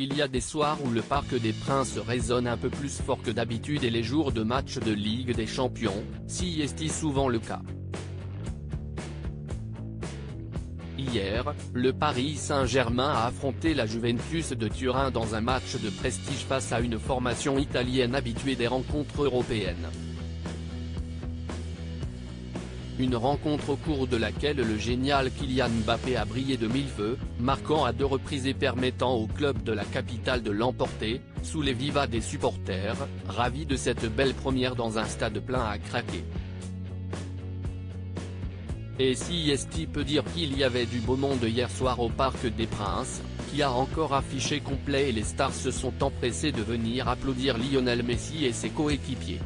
Il y a des soirs où le Parc des Princes résonne un peu plus fort que d'habitude et les jours de match de Ligue des Champions, si est souvent le cas. Hier, le Paris Saint-Germain a affronté la Juventus de Turin dans un match de prestige face à une formation italienne habituée des rencontres européennes. Une rencontre au cours de laquelle le génial Kylian Mbappé a brillé de mille feux, marquant à 2 reprises et permettant au club de la capitale de l'emporter, sous les vivas des supporters, ravis de cette belle première dans un stade plein à craquer. Et si Esti peut dire qu'il y avait du beau monde hier soir au Parc des Princes, qui a encore affiché complet et les stars se sont empressés de venir applaudir Lionel Messi et ses coéquipiers.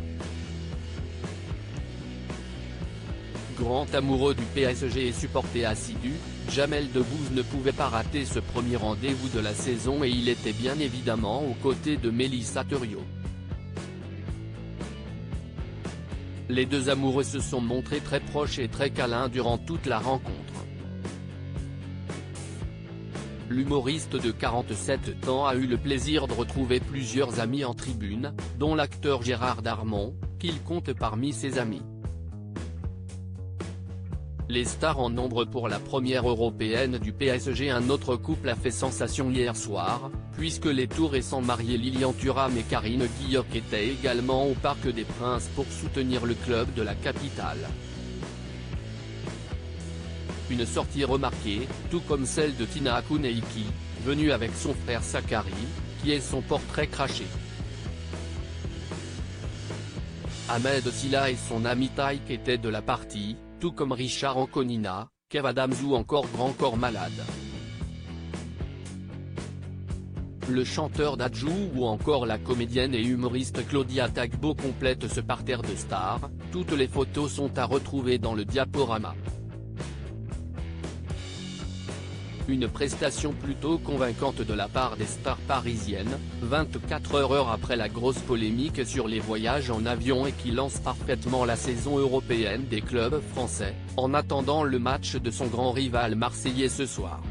Grand amoureux du PSG et supporter assidu, Jamel Debbouze ne pouvait pas rater ce premier rendez-vous de la saison et il était bien évidemment aux côtés de Mélissa Thuriot. Les deux amoureux se sont montrés très proches et très câlins durant toute la rencontre. L'humoriste de 47 ans a eu le plaisir de retrouver plusieurs amis en tribune, dont l'acteur Gérard Darmon, qu'il compte parmi ses amis. Les stars en nombre pour la première européenne du PSG. Un autre couple a fait sensation hier soir, puisque les tout récents mariés Lilian Thuram et Karine Guilloc étaient également au Parc des Princes pour soutenir le club de la capitale. Une sortie remarquée, tout comme celle de Tina Kouneyki, venue avec son frère Sakari, qui est son portrait craché. Ahmed Silla et son ami Taïk étaient de la partie, tout comme Richard Anconina, Kev Adams ou encore Grand Corps Malade. Le chanteur Dadju ou encore la comédienne et humoriste Claudia Tagbo complètent ce parterre de stars. Toutes les photos sont à retrouver dans le diaporama. Une prestation plutôt convaincante de la part des stars parisiennes, 24 heures après la grosse polémique sur les voyages en avion et qui lance parfaitement la saison européenne des clubs français, en attendant le match de son grand rival marseillais ce soir.